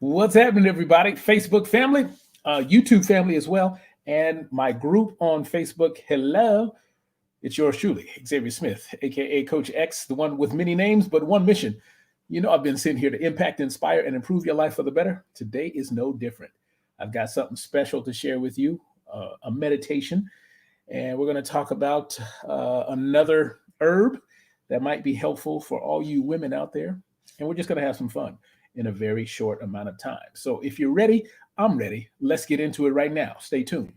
What's happening, everybody? Facebook family, YouTube family as well, and my group on Facebook. Hello, it's yours truly, Xavier Smith, aka Coach X, the one with many names but one mission. You know, I've been sitting here to impact, inspire, and improve your life for the better. Today is no different. I've got something special to share with you, a meditation, and we're going to talk about another herb that might be helpful for all you women out there. And we're just going to have some fun in a very short amount of time. So if you're ready, I'm ready. Let's get into it right now. Stay tuned.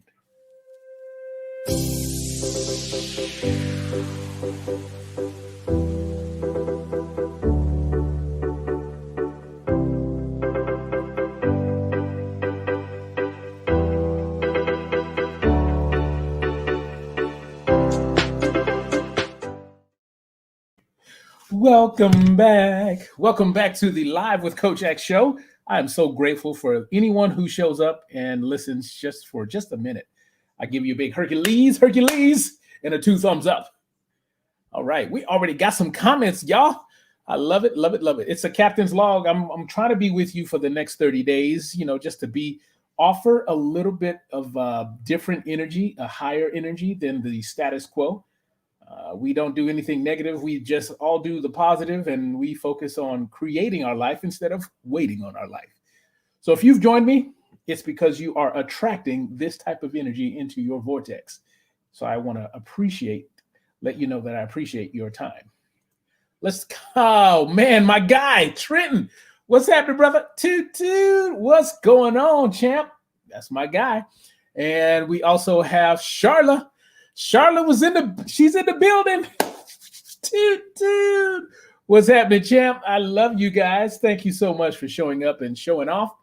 Welcome back. Welcome back to the Live with Coach X show. I am so grateful for anyone who shows up and listens just for just a minute. I give you a big Hercules, and a 2 thumbs up. All right, we already got some comments, y'all. I love it, love it, love it. It's a captain's log. I'm trying to be with you for the next 30 days, you know, just to offer a little bit of different energy, a higher energy than the status quo. We don't do anything negative. We just all do the positive, and we focus on creating our life instead of waiting on our life. So if you've joined me, it's because you are attracting this type of energy into your vortex. So I want to let you know that I appreciate your time. Oh man, my guy, Trenton. What's happening, brother? Toot, what's going on, champ? That's my guy. And we also have Charla. Charla she's in the building. Toot. What's happening, champ? I love you guys. Thank you so much for showing up and showing off.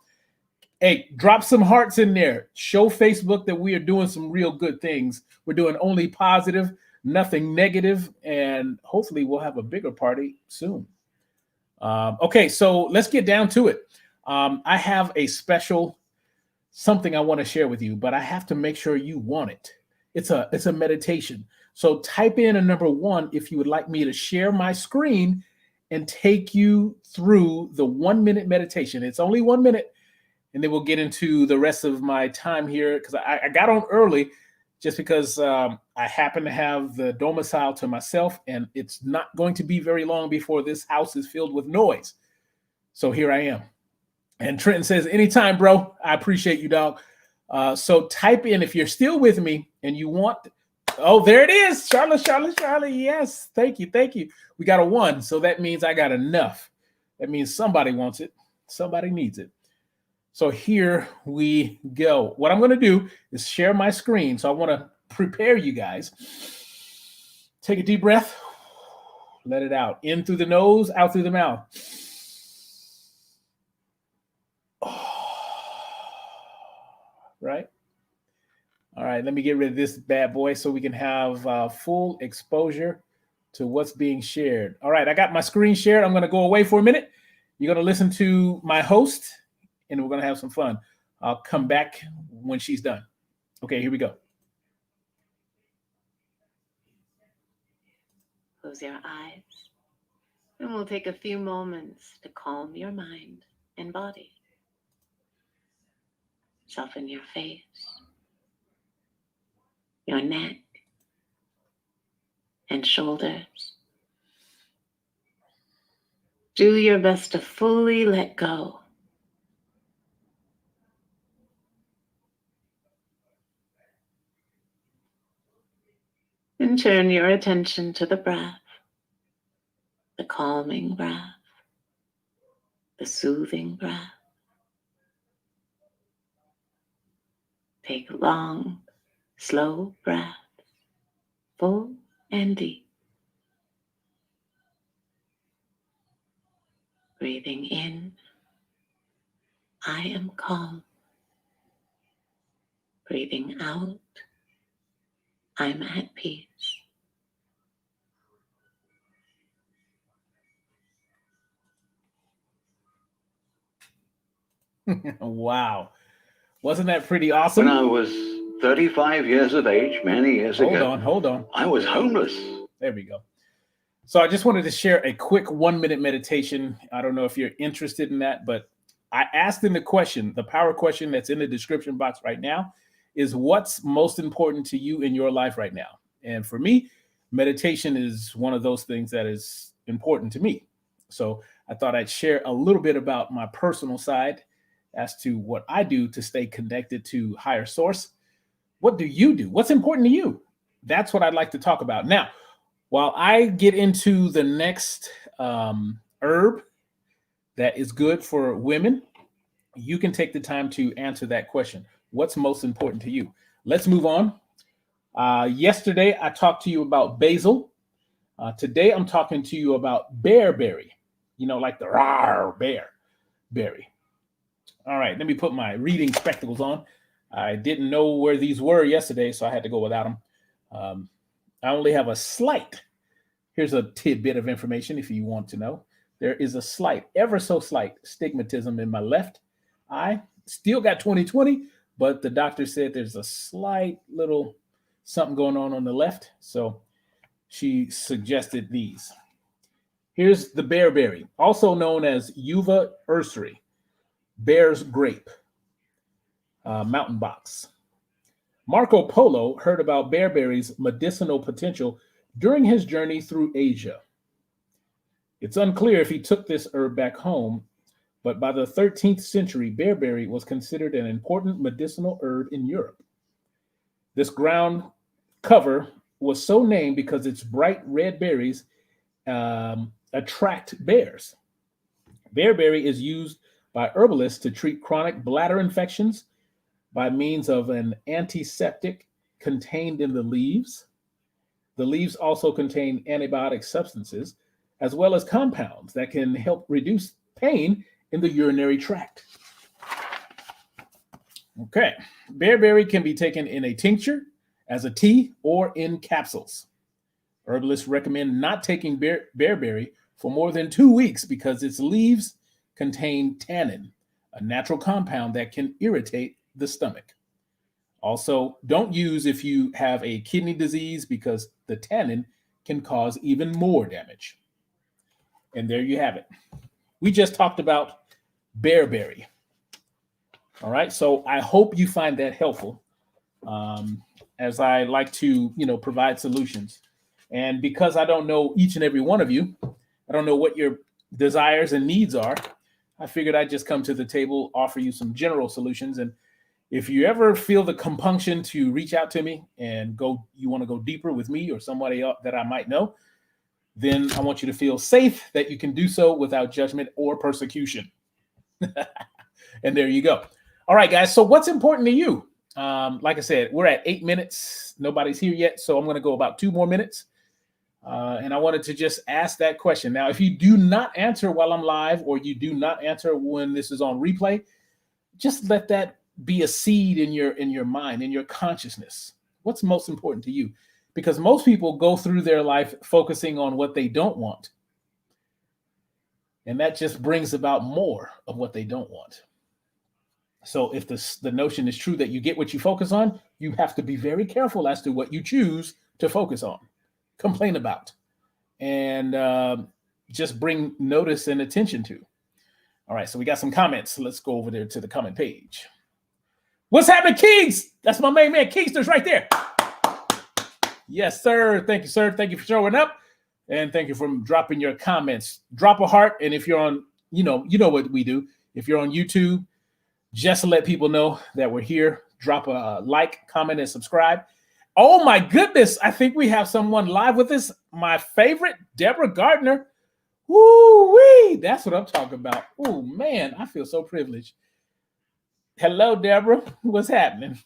Hey, drop some hearts in there. Show Facebook that we are doing some real good things. We're doing only positive, nothing negative, and hopefully we'll have a bigger party soon. Okay, so let's get down to it. I have a special something I want to share with you, but I have to make sure you want it. It's a meditation. So type in a number 1 if you would like me to share my screen and take you through the 1-minute meditation. It's only 1 minute, and then we'll get into the rest of my time here because I got on early just because I happen to have the domicile to myself, and it's not going to be very long before this house is filled with noise. So here I am. And Trenton says, anytime, bro. I appreciate you, dog. So type in if you're still with me and you want. Oh, there it is. Charlotte. Yes. Thank you. We got a 1. So that means I got enough. That means somebody wants it. Somebody needs it. So here we go. What I'm going to do is share my screen. So I want to prepare you guys. Take a deep breath. Let it out. In through the nose, out through the mouth. Right? All right, let me get rid of this bad boy so we can have full exposure to what's being shared. All right, I got my screen shared. I'm going to go away for a minute. You're going to listen to my host, and we're going to have some fun. I'll come back when she's done. Okay, here we go. Close your eyes, and we'll take a few moments to calm your mind and body. Soften your face, your neck, and shoulders. Do your best to fully let go. And turn your attention to the breath, the calming breath, the soothing breath. Take long, slow breaths, full and deep. Breathing in, I am calm. Breathing out, I'm at peace. Wow. Wasn't that pretty awesome? When I was 35 years of age, many years ago. Hold on. I was homeless. There we go. So I just wanted to share a quick 1 minute meditation. I don't know if you're interested in that, but I asked in the question, the power question that's in the description box right now is what's most important to you in your life right now? And for me, meditation is one of those things that is important to me. So I thought I'd share a little bit about my personal side as to what I do to stay connected to higher source. What do you do? What's important to you? That's what I'd like to talk about. Now, while I get into the next herb that is good for women, you can take the time to answer that question. What's most important to you? Let's move on. Yesterday, I talked to you about basil. Today, I'm talking to you about bearberry, like the rawr bear berry. All right, let me put my reading spectacles on. I didn't know where these were yesterday, so I had to go without them. I only have a slight. Here's a tidbit of information if you want to know. There is a slight, ever so slight stigmatism in my left eye. Still got 20/20, but the doctor said there's a slight little something going on the left. So she suggested these. Here's the bearberry, also known as Uva urseri, bear's grape, mountain box. Marco Polo heard about bearberry's medicinal potential during his journey through Asia. It's unclear if he took this herb back home, but by the 13th century, bearberry was considered an important medicinal herb in Europe. This ground cover was so named because its bright red berries attract bears. Bearberry is used by herbalists to treat chronic bladder infections by means of an antiseptic contained in the leaves. The leaves also contain antibiotic substances, as well as compounds that can help reduce pain in the urinary tract. Okay, bearberry can be taken in a tincture, as a tea, or in capsules. Herbalists recommend not taking bearberry for more than 2 weeks because its leaves contain tannin, a natural compound that can irritate the stomach. Also, don't use if you have a kidney disease because the tannin can cause even more damage. And there you have it. We just talked about bearberry. All right, so I hope you find that helpful, as I like to, provide solutions. And because I don't know each and every one of you, I don't know what your desires and needs are, I figured I'd just come to the table, offer you some general solutions. And if you ever feel the compunction to reach out to me and you want to go deeper with me or somebody else that I might know, then I want you to feel safe that you can do so without judgment or persecution. And there you go. All right, guys. So what's important to you? Like I said, we're at 8 minutes. Nobody's here yet. So I'm going to go about 2 more minutes. And I wanted to just ask that question. Now, if you do not answer while I'm live, or you do not answer when this is on replay, just let that be a seed in your mind, in your consciousness. What's most important to you? Because most people go through their life focusing on what they don't want. And that just brings about more of what they don't want. So if the notion is true that you get what you focus on, you have to be very careful as to what you choose to focus on, complain about, and just bring notice and attention to. All right, so we got some comments. Let's go over there to the comment page. What's happening, Kings? That's my main man, Keister's right there. Yes, sir. Thank you, sir. Thank you for showing up. And thank you for dropping your comments. Drop a heart. And if you're on, you know what we do. If you're on YouTube, just to let people know that we're here, drop a like, comment, and subscribe. Oh my goodness. I think we have someone live with us. My favorite, Deborah Gardner. Woo-wee. That's what I'm talking about. Oh, man. I feel so privileged. Hello, Deborah. What's happening?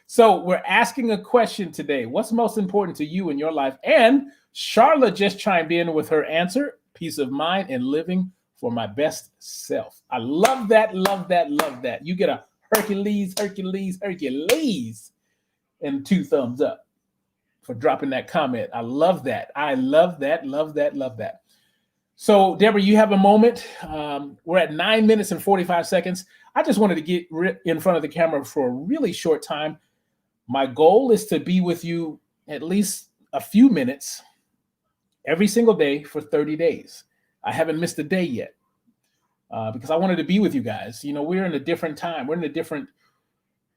So we're asking a question today. What's most important to you in your life? And Charlotte just chimed in with her answer: peace of mind and living for my best self. I love that, love that, love that. You get a Hercules, and 2 thumbs up for dropping that comment. I love that. I love that, love that, love that. So, Deborah, you have a moment. We're at 9 minutes and 45 seconds. I just wanted to get in front of the camera for a really short time. My goal is to be with you at least a few minutes every single day for 30 days. I haven't missed a day yet because I wanted to be with you guys. We're in a different time. We're in a different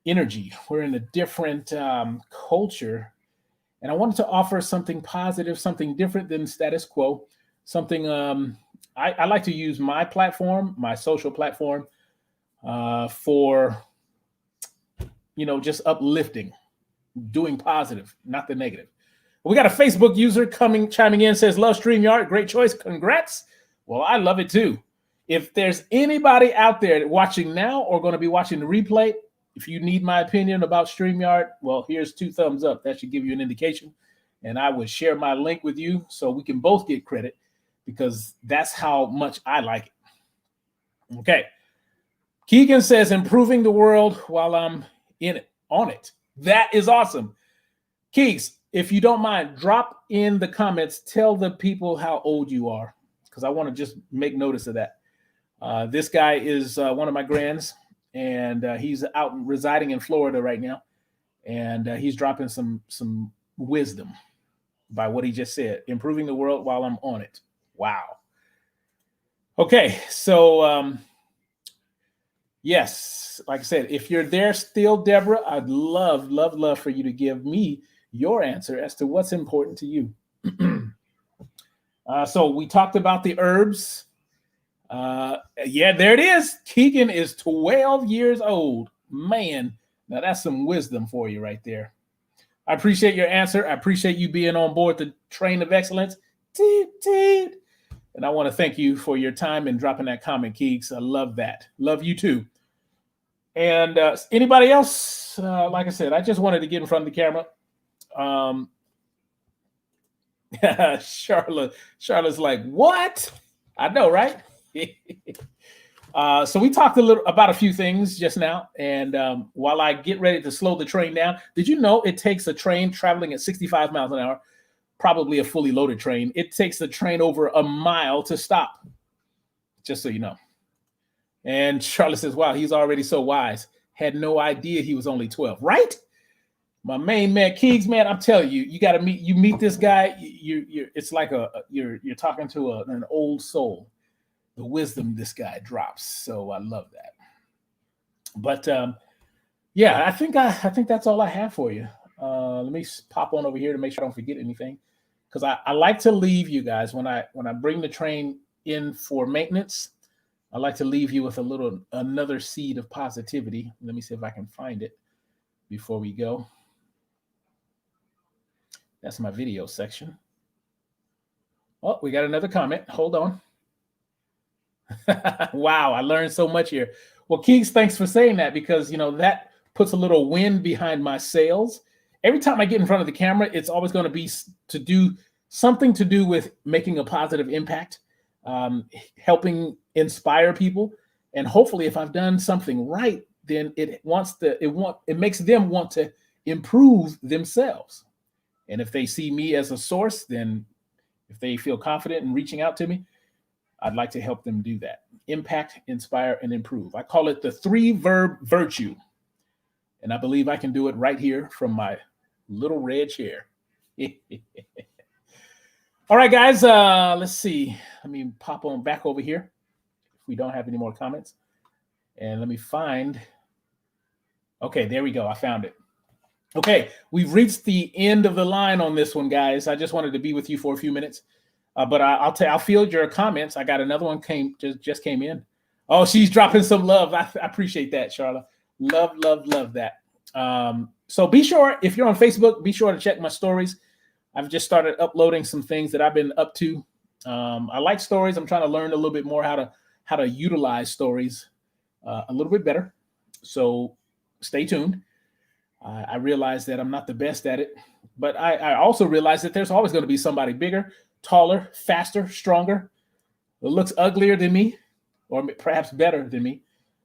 energy. We're in a different culture. And I wanted to offer something positive, something different than status quo, something I like to use my platform, my social platform, for, just uplifting, doing positive, not the negative. We got a Facebook user chiming in, says, love StreamYard. Great choice. Congrats. Well, I love it too. If there's anybody out there watching now or going to be watching the replay, if you need my opinion about StreamYard, well, here's 2 thumbs up. That should give you an indication. And I would share my link with you so we can both get credit because that's how much I like it. Okay. Keegan says, improving the world while I'm on it. That is awesome. Keeks, if you don't mind, drop in the comments, tell the people how old you are, because I want to just make notice of that. This guy is one of my grands, and he's out residing in Florida right now, and he's dropping some wisdom by what he just said, improving the world while I'm on it. Wow. Okay, so yes, like I said, if you're there still, Deborah, I'd love for you to give me your answer as to what's important to you. So we talked about the herbs. Yeah, there it is. Keegan is 12 years old. Man, now that's some wisdom for you right there. I appreciate your answer. I appreciate you being on board the train of excellence. Toot, toot. And I want to thank you for your time and dropping that comment, Keeks. I love that. Love you too. And anybody else? Like I said, I just wanted to get in front of the camera. Charlotte's like, what? I know, right? So we talked about a few things just now. And while I get ready to slow the train down, did you know it takes a train traveling at 65 miles an hour, probably a fully loaded train, it takes the train over a mile to stop, just so you know. And Charlotte says, wow, he's already so wise. Had no idea he was only 12, right? My main man, Keegs, man, I'm telling you, you got to meet this guy. It's like you're talking to an old soul. The wisdom this guy drops. So I love that. But yeah, I think that's all I have for you. Let me pop on over here to make sure I don't forget anything, because I like to leave you guys when I bring the train in for maintenance. I like to leave you with another seed of positivity. Let me see if I can find it before we go. That's my video section. Oh, we got another comment. Hold on. Wow, I learned so much here. Well, Keeks, thanks for saying that, because that puts a little wind behind my sails. Every time I get in front of the camera, it's always going to be to do something to do with making a positive impact, helping inspire people, and hopefully, if I've done something right, then it makes them want to improve themselves. And if they see me as a source, then if they feel confident in reaching out to me, I'd like to help them do that. Impact, inspire, and improve. I call it the 3-verb virtue. And I believe I can do it right here from my little red chair. All right, guys, let's see. Let me pop on back over here if we don't have any more comments. And let me find. Okay, there we go. I found it. Okay, we've reached the end of the line on this one, guys. I just wanted to be with you for a few minutes. But I'll field your comments. I got another one just came in. Oh, she's dropping some love. I appreciate that, Charlotte. Love that. So be sure, if you're on Facebook, be sure to check my stories. I've just started uploading some things that I've been up to. I like stories. I'm trying to learn a little bit more how to utilize stories a little bit better. So stay tuned. I realize that I'm not the best at it, but I also realize that there's always going to be somebody bigger, taller, faster, stronger, that looks uglier than me, or perhaps better than me.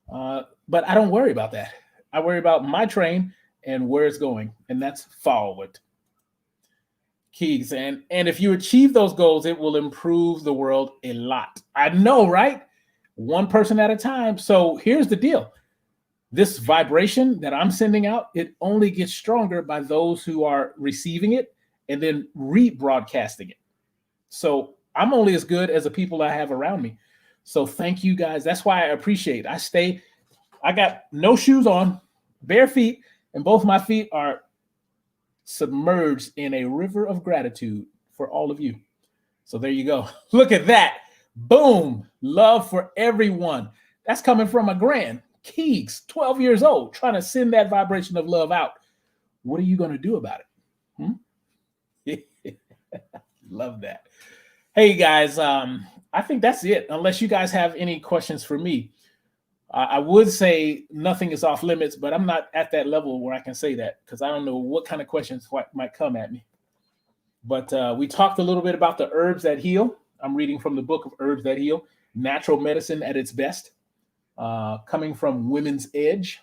But I don't worry about that. I worry about my train and where it's going, and that's forward. Keys. And if you achieve those goals, it will improve the world a lot. I know, right? One person at a time. So here's the deal. This vibration that I'm sending out, it only gets stronger by those who are receiving it and then rebroadcasting it. So I'm only as good as the people I have around me. So thank you guys. That's why I appreciate. I got no shoes on, bare feet, and both my feet are submerged in a river of gratitude for all of you. So there you go. Look at that. Boom. Love for everyone. That's coming from a grand Keeks, 12 years old, trying to send that vibration of love out. What are you going to do about it? Love that. Hey guys, I think that's it. Unless you guys have any questions for me. I would say nothing is off limits, but I'm not at that level where I can say that because I don't know what kind of questions might come at me. But we talked a little bit about the herbs that heal. I'm reading from the book of Herbs That Heal, Natural Medicine at its Best, coming from Women's Edge.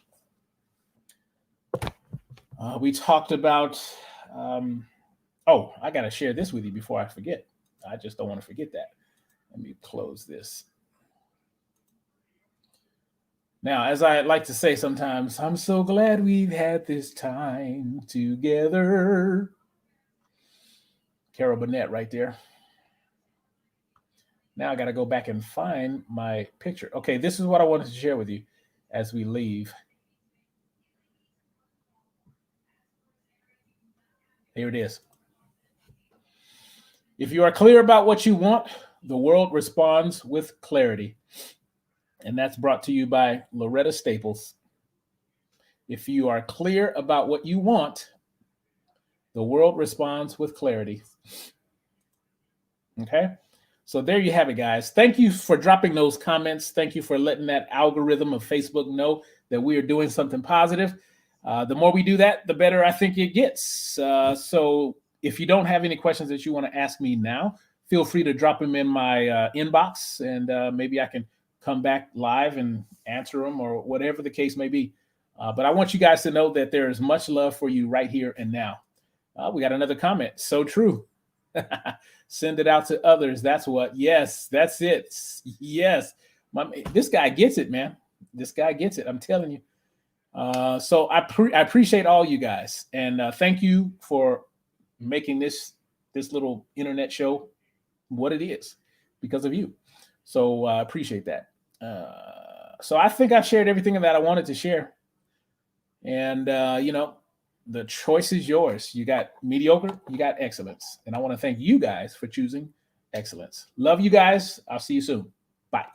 We talked about, I got to share this with you before I forget. I just don't want to forget that. Let me close this. Now, as I like to say sometimes, I'm so glad we've had this time together. Carol Burnett right there. Now I got to go back and find my picture. Okay, this is what I wanted to share with you as we leave. Here it is. If you are clear about what you want, the world responds with clarity. And that's brought to you by Loretta Staples. If you are clear about what you want, the world responds with clarity. Okay? So there you have it, guys. Thank you for dropping those comments. Thank you for letting that algorithm of Facebook know that we are doing something positive. The more we do that, the better I think it gets. So if you don't have any questions that you want to ask me now, feel free to drop them in my inbox, and maybe I can come back live and answer them or whatever the case may be. But I want you guys to know that there is much love for you right here and now. We got another comment. So true. Send it out to others. That's what. Yes, that's it. Yes. This guy gets it, man. This guy gets it. I'm telling you. So I appreciate all you guys. And thank you for making this little internet show what it is because of you. So I appreciate that. So I think I shared everything that I wanted to share. And, the choice is yours. You got mediocre, you got excellence. And I want to thank you guys for choosing excellence. Love you guys. I'll see you soon. Bye.